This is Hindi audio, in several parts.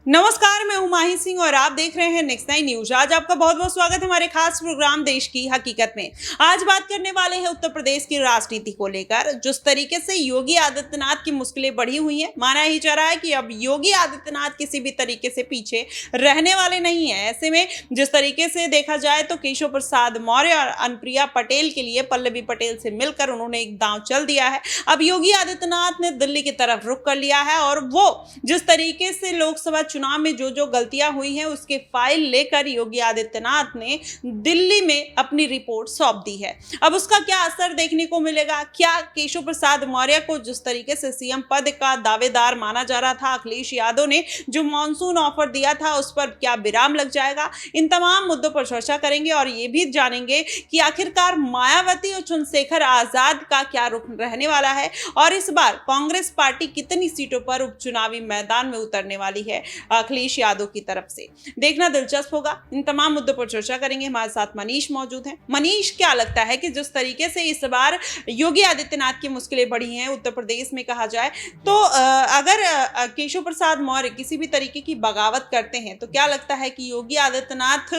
नमस्कार, मैं हूं माही सिंह और आप देख रहे हैं नेक्स्ट 9 न्यूज। आज आपका बहुत बहुत स्वागत है हमारे खास प्रोग्राम देश की हकीकत में। आज बात करने वाले हैं उत्तर प्रदेश की राजनीति को लेकर। जिस तरीके से योगी आदित्यनाथ की मुश्किलें बढ़ी हुई हैं, माना ही जा रहा है कि अब योगी आदित्यनाथ किसी भी तरीके से पीछे रहने वाले नहीं है। ऐसे में जिस तरीके से देखा जाए तो केशव प्रसाद मौर्य और अनुप्रिया पटेल के लिए पल्लवी पटेल से मिलकर उन्होंने एक दांव चल दिया है। अब योगी आदित्यनाथ ने दिल्ली की तरफ रुख कर लिया है और वो जिस तरीके से लोकसभा चुनाव में जो जो गलतियां हुई हैं उसके फाइल लेकर योगी आदित्यनाथ ने दिल्ली में अपनी रिपोर्ट सौंप दी है। अब उसका क्या असर देखने को मिलेगा? क्या केशव प्रसाद मौर्य को जिस तरीके से सीएम पद का दावेदार माना जा रहा था, अखिलेश यादव ने जो मॉनसून ऑफर दिया था उस पर क्या विराम लग जाएगा? इन तमाम मुद्दों पर चर्चा करेंगे और ये भी जानेंगे कि आखिरकार मायावती और चंद्रशेखर आजाद का क्या रुख रहने वाला है और इस बार कांग्रेस पार्टी कितनी सीटों पर उपचुनावी मैदान में उतरने वाली है अखिलेश यादव की तरफ से। देखना दिलचस्प होगा। इन तमाम मुद्दों पर चर्चा करेंगे। हमारे साथ मनीष मौजूद हैं। मनीष, क्या लगता है कि जिस तरीके से इस बार योगी आदित्यनाथ की मुश्किलें बढ़ी हैं उत्तर प्रदेश में कहा जाए तो अगर केशव प्रसाद मौर्य किसी भी तरीके की बगावत करते हैं तो क्या लगता है कि योगी आदित्यनाथ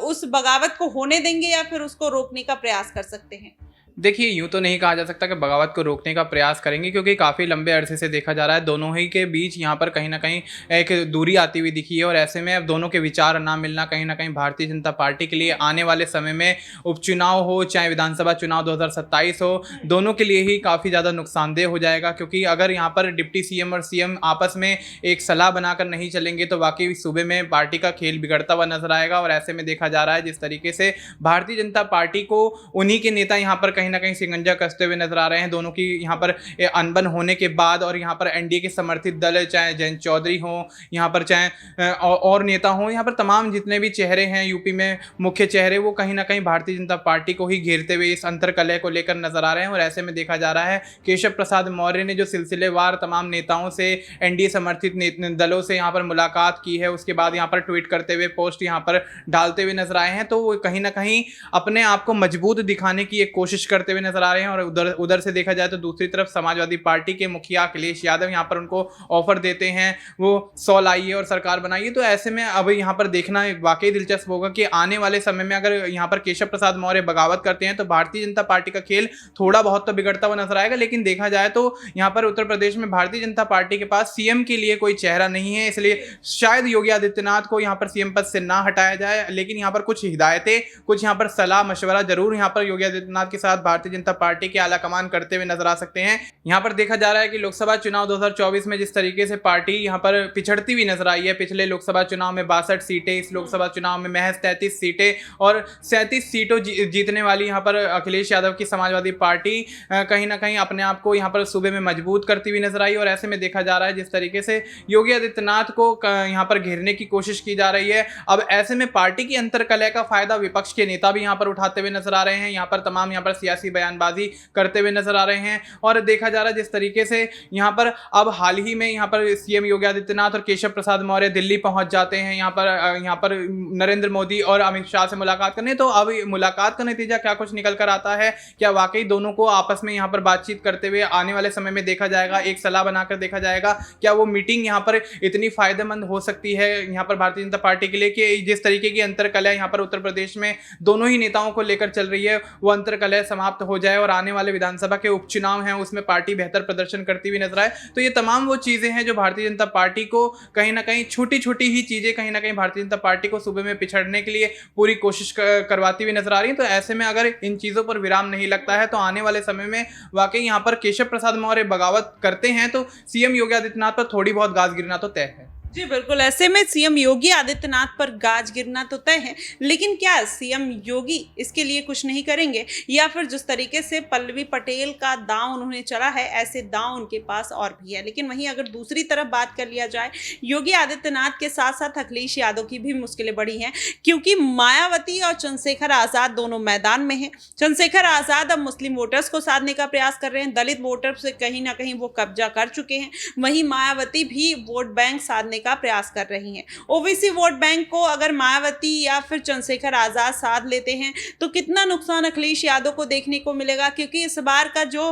उस बगावत को होने देंगे या फिर उसको रोकने का प्रयास कर सकते हैं? देखिए, यूँ तो नहीं कहा जा सकता कि बगावत को रोकने का प्रयास करेंगे, क्योंकि काफ़ी लंबे अरसे से देखा जा रहा है दोनों ही के बीच यहाँ पर कहीं ना कहीं एक दूरी आती हुई दिखी है और ऐसे में अब दोनों के विचार ना मिलना कहीं ना कहीं भारतीय जनता पार्टी के लिए आने वाले समय में उपचुनाव हो चाहे विधानसभा चुनाव 2027 हो, दोनों के लिए ही काफ़ी ज़्यादा नुकसानदेह हो जाएगा। क्योंकि अगर यहाँ पर डिप्टी सीएम और सीएम आपस में एक सलाह बनाकर नहीं चलेंगे तो वाकई सूबे में पार्टी का खेल बिगड़ता हुआ नजर आएगा। और ऐसे में देखा जा रहा है जिस तरीके से भारतीय जनता पार्टी को उन्हीं के नेता यहाँ पर कहीं ना कहीं शिकंजा कसते हुए नजर आ रहे हैं। दोनों की यहाँ पर अनबन होने के बाद और यहाँ पर एनडीए के समर्थित दल चाहे जयंत चौधरी हो, यहाँ पर चाहे और नेता हो, यहाँ पर तमाम जितने भी चेहरे हैं यूपी में मुख्य चेहरे, वो कहीं ना कहीं भारतीय जनता पार्टी को ही घेरते हुए इस अंतरकलह को लेकर नजर आ रहे हैं। और ऐसे में देखा जा रहा है केशव प्रसाद मौर्य ने जो सिलसिलेवार तमाम नेताओं से, एनडीए समर्थित दलों से यहाँ पर मुलाकात की है, उसके बाद यहाँ पर ट्वीट करते हुए, पोस्ट यहाँ पर डालते हुए नजर आए हैं, तो वो कहीं ना कहीं अपने आप को मजबूत दिखाने की एक कोशिश करते हुए नजर आ रहे हैं। और उधर से देखा जाए तो दूसरी तरफ समाजवादी पार्टी के मुखिया अखिलेश यादव यहाँ पर उनको ऑफर देते हैं वो 100 लाइए और सरकार बनाइए। तो ऐसे में अब यहाँ पर देखना वाकई दिलचस्प होगा कि आने वाले समय में अगर यहाँ पर केशव प्रसाद मौर्य बगावत करते हैं तो भारतीय जनता पार्टी का खेल थोड़ा बहुत तो बिगड़ता हुआ नजर आएगा। लेकिन देखा जाए तो यहाँ पर उत्तर प्रदेश में भारतीय जनता पार्टी के पास सीएम के लिए कोई चेहरा नहीं है, इसलिए शायद योगी आदित्यनाथ को यहाँ पर सीएम पद से ना हटाया जाए। लेकिन यहाँ पर कुछ हिदायतें, कुछ यहाँ पर सलाह मशवरा जरूर यहाँ पर योगी आदित्यनाथ के साथ भारतीय जनता पार्टी के आला कमान करते हुए नजर आ सकते हैं। यहाँ पर देखा जा रहा है कि लोकसभा चुनाव 2024 में जिस तरीके से पार्टी यहाँ पर पिछड़ती हुई नजर आई है, पिछले लोकसभा चुनाव में 62 सीटें, इस लोकसभा चुनाव में महज 33 सीटें और 37 सीटों जीतने वाली यहाँ पर अखिलेश यादव की समाजवादी पार्टी कहीं ना कहीं अपने आप को यहाँ पर सूबे में मजबूत करती हुई नजर आई। और ऐसे में देखा जा रहा है जिस तरीके से योगी आदित्यनाथ को यहाँ पर घेरने की कोशिश की जा रही है, अब ऐसे में पार्टी की अंतरकलह का फायदा विपक्ष के नेता भी यहाँ पर उठाते हुए नजर आ रहे हैं, यहाँ पर तमाम यहाँ पर सियासी बयानबाजी करते हुए नजर आ रहे हैं। और देखा जा रहा है जिस तरीके से यहाँ पर अब हाल ही में यहाँ पर सीएम योगी आदित्यनाथ और केशव प्रसाद मौर्य दिल्ली पहुंच जाते हैं यहाँ पर नरेंद्र मोदी और अमित शाह से मुलाकात करने। तो अब मुलाकात का नतीजा क्या कुछ निकल कर आता है, क्या वाकई दोनों को आपस में यहाँ पर बातचीत करते हुए आने वाले समय में देखा जाएगा, एक सलाह बनाकर देखा जाएगा, क्या वो मीटिंग यहाँ पर इतनी फायदेमंद हो सकती है यहाँ पर भारतीय जनता पार्टी के लिए कि जिस तरीके की अंतरकलह यहाँ पर उत्तर प्रदेश में दोनों ही नेताओं को लेकर चल रही है वो अंतरकलह समाप्त हो जाए और आने वाले विधानसभा के उपचुनाव हैं उसमें पार्टी बेहतर प्रदर्शन करती हुई नजर आए। तो ये तमाम वो चीजें हैं जो भारतीय जनता पार्टी को कहीं ना कहीं छोटी छोटी ही चीजें कहीं ना कहीं भारतीय जनता पार्टी को सूबे में पिछड़ने के लिए पूरी कोशिश करवाती हुई नजर आ रही है। तो ऐसे में अगर इन चीजों पर विराम नहीं लगता है तो आने वाले समय में वाकई यहाँ पर केशव प्रसाद मौर्य बगावत करते हैं तो सीएम योगी आदित्यनाथ पर थोड़ी बहुत गाज गिरना तो तय है। जी बिल्कुल, ऐसे में सीएम योगी आदित्यनाथ पर गाज गिरना तो तय है, लेकिन क्या सीएम योगी इसके लिए कुछ नहीं करेंगे या फिर जिस तरीके से पल्लवी पटेल का दांव उन्होंने चला है ऐसे दांव उनके पास और भी है। लेकिन वहीं अगर दूसरी तरफ बात कर लिया जाए योगी आदित्यनाथ के साथ साथ अखिलेश यादव की भी मुश्किलें बढ़ी हैं, क्योंकि मायावती और चंद्रशेखर आजाद दोनों मैदान में हैं। चंद्रशेखर आजाद अब मुस्लिम वोटर्स को साधने का प्रयास कर रहे हैं, दलित वोटर्स से कहीं ना कहीं वो कब्जा कर चुके हैं। वहीं मायावती भी वोट बैंक साधने का प्रयास कर रही हैं। ओवैसी वोट बैंक को अगर मायावती या फिर चंद्रशेखर आजाद साथ लेते हैं तो कितना नुकसान अखिलेश यादव को देखने को मिलेगा, क्योंकि इस बार का जो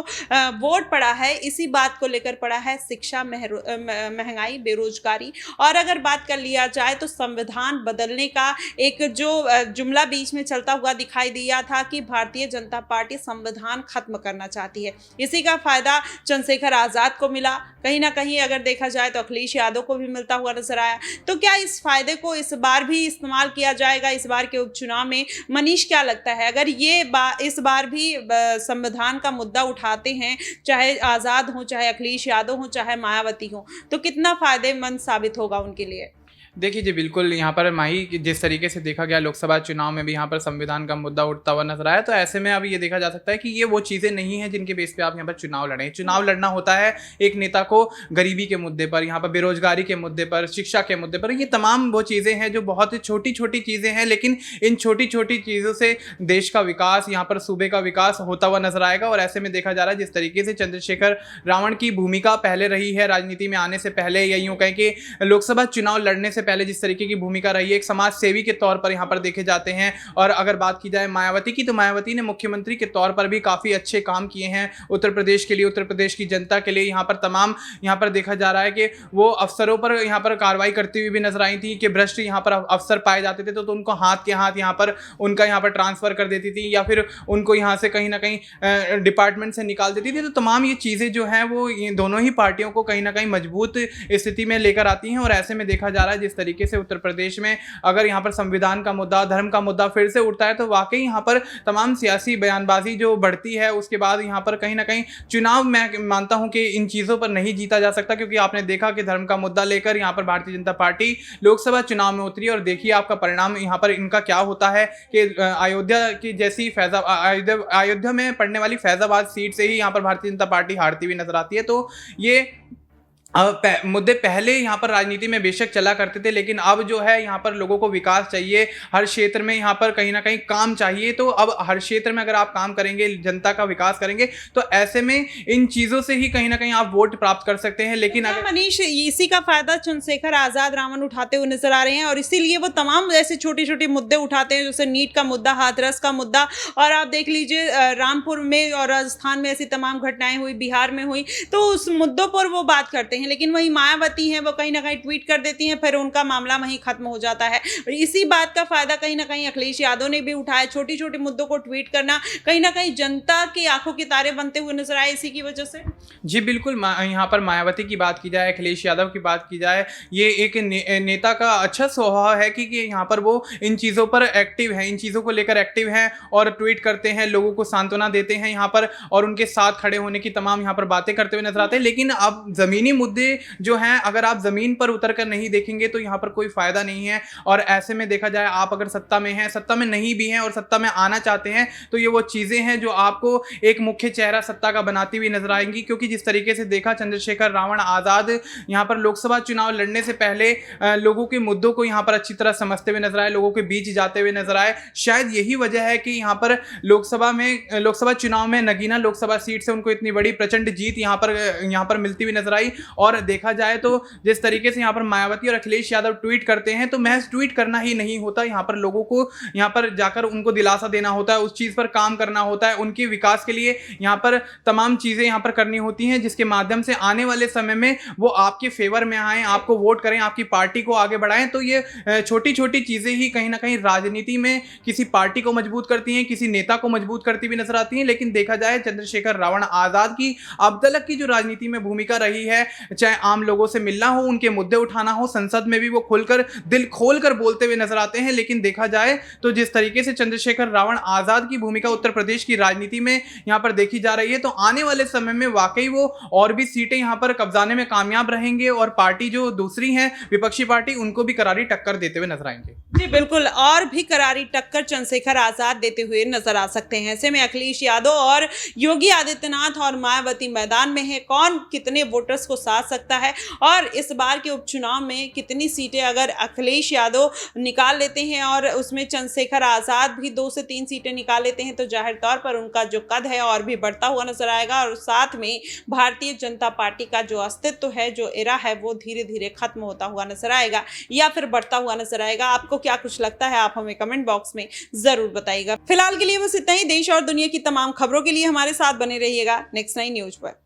वोट पड़ा है इसी बात को लेकर पड़ा है, शिक्षा, महंगाई, बेरोजगारी। और अगर बात कर लिया जाए तो संविधान बदलने का एक जो जुमला बीच में चलता हुआ दिखाई दिया था कि भारतीय जनता पार्टी संविधान खत्म करना चाहती है, इसी का फायदा चंद्रशेखर आजाद को मिला, कहीं ना कहीं अगर देखा जाए तो अखिलेश यादव को भी मिलता हुआ नजर आया। तो क्या इस फायदे को इस बार भी इस्तेमाल किया जाएगा इस बार के उपचुनाव में? मनीष, क्या लगता है, अगर ये इस बार भी संविधान का मुद्दा उठाते हैं, चाहे आजाद हो, चाहे अखिलेश यादव हो, चाहे मायावती हो, तो कितना फायदेमंद साबित होगा उनके लिए? देखिए जी, बिल्कुल यहाँ पर माही जिस तरीके से देखा गया लोकसभा चुनाव में भी यहाँ पर संविधान का मुद्दा उठता हुआ नजर आया, तो ऐसे में अब ये देखा जा सकता है कि ये वो चीज़ें नहीं हैं जिनके बेस पे आप यहाँ पर चुनाव लड़ें। चुनाव लड़ना होता है एक नेता को गरीबी के मुद्दे पर, यहाँ पर बेरोजगारी के मुद्दे पर, शिक्षा के मुद्दे पर। ये तमाम वो चीज़ें हैं जो बहुत छोटी छोटी चीज़ें हैं, लेकिन इन छोटी छोटी चीज़ों से देश का विकास, यहाँ पर सूबे का विकास होता हुआ नजर आएगा। और ऐसे में देखा जा रहा है जिस तरीके से चंद्रशेखर रावण की भूमिका पहले रही है राजनीति में आने से पहले, या यूँ कहें कि लोकसभा चुनाव लड़ने से पहले जिस तरीके की भूमिका रही है, एक समाज सेवी के तौर पर यहाँ पर देखे जाते हैं। और अगर बात की जाए मायावती की, तो मायावती ने मुख्यमंत्री के तौर पर भी काफी अच्छे काम किए हैं उत्तर प्रदेश के लिए, उत्तर प्रदेश की जनता के लिए। यहाँ पर तमाम यहाँ पर देखा जा रहा है कि वो अफसरों पर यहाँ पर कार्रवाई करती हुई भी नजर आई थी कि भ्रष्ट यहाँ पर अफसर पाए जाते थे तो उनको हाथ के हाथ यहाँ पर उनका यहाँ पर ट्रांसफर कर देती थी, या फिर उनको यहाँ से कहीं ना कहीं डिपार्टमेंट से निकाल देती थी। तो तमाम ये चीजें जो हैं वो ये दोनों ही पार्टियों को कहीं ना कहीं मजबूत स्थिति में लेकर आती हैं। और ऐसे में देखा जा रहा है जिस तरीके से उत्तर प्रदेश में अगर यहाँ पर संविधान का मुद्दा, धर्म का मुद्दा फिर से उठता है, तो वाकई यहाँ पर तमाम सियासी बयानबाजी जो बढ़ती है, उसके बाद यहाँ पर कहीं ना कहीं चुनाव मैं मानता हूं कि इन चीजों पर नहीं जीता जा सकता। क्योंकि आपने देखा कि धर्म का मुद्दा लेकर यहाँ पर भारतीय जनता पार्टी लोकसभा चुनाव में उतरी, और देखिए आपका परिणाम यहाँ पर इनका क्या होता है कि अयोध्या की जैसी अयोध्या में पड़ने वाली फैजाबाद सीट से ही यहाँ पर भारतीय जनता पार्टी हारती हुई नजर आती है। तो ये मुद्दे पहले यहाँ पर राजनीति में बेशक चला करते थे, लेकिन अब जो है यहाँ पर लोगों को विकास चाहिए, हर क्षेत्र में यहाँ पर कहीं ना कहीं काम चाहिए। तो अब हर क्षेत्र में अगर आप काम करेंगे, जनता का विकास करेंगे, तो ऐसे में इन चीजों से ही कहीं ना कहीं आप वोट प्राप्त कर सकते हैं। लेकिन अगर मनीष, इसी का फायदा चंद्रशेखर आजाद रावण उठाते हुए नजर आ रहे हैं, और इसीलिए वो तमाम ऐसे छोटे छोटे मुद्दे उठाते हैं, जैसे नीट का मुद्दा, हाथरस का मुद्दा। और आप देख लीजिए रामपुर में और राजस्थान में ऐसी तमाम घटनाएं हुई, बिहार में हुई, तो उस मुद्दों पर वो बात करते हैं। लेकिन वही मायावती हैं, वो कहीं ना कहीं ट्वीट कर देती हैं, फिर उनका मामला वहीं खत्म हो जाता है। इसी बात का फायदा कहीं ना कहीं अखिलेश यादव ने भी उठाया, छोटी छोटी मुद्दों को ट्वीट करना, कहीं ना कहीं जनता की आंखों के तारे बनते हुए नजर आए इसी की वजह से। जी बिल्कुल, यहाँ पर मायावती की बात की जाए, अखिलेश यादव की बात की जाए, ये एक नेता का अच्छा स्वभाव है कि यहाँ पर वो इन चीज़ों पर एक्टिव है, इन चीज़ों को लेकर एक्टिव हैं और ट्वीट करते हैं, लोगों को सांत्वना देते हैं यहाँ पर, और उनके साथ खड़े होने की तमाम यहाँ पर बातें करते हुए नजर आते हैं। लेकिन अब जमीनी मुद्दे जो हैं, अगर आप जमीन पर उतर कर नहीं देखेंगे तो यहाँ पर कोई फायदा नहीं है। और ऐसे में देखा जाए, आप अगर सत्ता में हैं, सत्ता में नहीं भी हैं और सत्ता में आना चाहते हैं, तो ये वो चीजें हैं जो आपको एक मुख्य चेहरा सत्ता का बनाती हुई नजर आएंगी। क्योंकि जिस तरीके से देखा चंद्रशेखर रावण आजाद यहाँ पर लोकसभा चुनाव लड़ने से पहले लोगों के मुद्दों को यहाँ पर अच्छी तरह समझते हुए नजर आए, लोगों के बीच जाते हुए नजर आए। शायद यही वजह है कि यहाँ पर लोकसभा चुनाव में नगीना लोकसभा सीट से उनको इतनी बड़ी प्रचंड जीत यहाँ पर मिलती हुई नजर आई। और देखा जाए तो जिस तरीके से यहाँ पर मायावती और अखिलेश यादव ट्वीट करते हैं, तो महज ट्वीट करना ही नहीं होता, यहाँ पर लोगों को यहाँ पर जाकर उनको दिलासा देना होता है, उस चीज पर काम करना होता है, उनके विकास के लिए यहाँ पर तमाम चीजें यहाँ पर करनी होती हैं, जिसके माध्यम से आने वाले समय में वो आपके फेवर में आए, आपको वोट करें, आपकी पार्टी को आगे बढ़ाएं। तो ये छोटी छोटी चीजें ही कहीं ना कहीं राजनीति में किसी पार्टी को मजबूत करती हैं, किसी नेता को मजबूत करती भी नजर आती हैं। लेकिन देखा जाए चंद्रशेखर रावण आजाद की अब तक की जो राजनीति में भूमिका रही है, चाहे आम लोगों से मिलना हो, उनके मुद्दे उठाना हो, संसद में भी वो खुलकर दिल खोलकर बोलते हुए नजर आते हैं। लेकिन देखा जाए तो जिस तरीके से चंद्रशेखर रावण आजाद की भूमिका उत्तर प्रदेश की राजनीति में यहाँ पर देखी जा रही है, तो आने वाले समय में वाकई वो और भी सीटें यहाँ पर कब्जाने में कामयाब रहेंगे, और पार्टी जो दूसरी है विपक्षी पार्टी, उनको भी करारी टक्कर देते हुए नजर आएंगे। जी बिल्कुल, और भी करारी टक्कर चंद्रशेखर आजाद देते हुए नजर आ सकते हैं। ऐसे में अखिलेश यादव और योगी आदित्यनाथ और मायावती मैदान में है, कौन कितने वोटर्स को साथ आ सकता है। और इस बार के उपचुनाव में कितनी सीटें अगर अखिलेश यादव निकाल लेते हैं और उसमें चंद्रशेखर आजाद भी 2 से 3 सीटें निकाल लेते हैं तो जाहिर तौर पर उनका जो कद है और भी बढ़ता हुआ नजर आएगा और साथ में भारतीय जनता पार्टी का जो अस्तित्व है, जो एरा है, वो धीरे धीरे खत्म होता हुआ नजर आएगा या फिर बढ़ता हुआ नजर आएगा। आपको क्या कुछ लगता है, आप हमें कमेंट बॉक्स में जरूर बताइएगा। फिलहाल के लिए बस इतना ही। देश और दुनिया की तमाम खबरों के लिए हमारे साथ बने रहिएगा नेक्स्ट 9 न्यूज पर।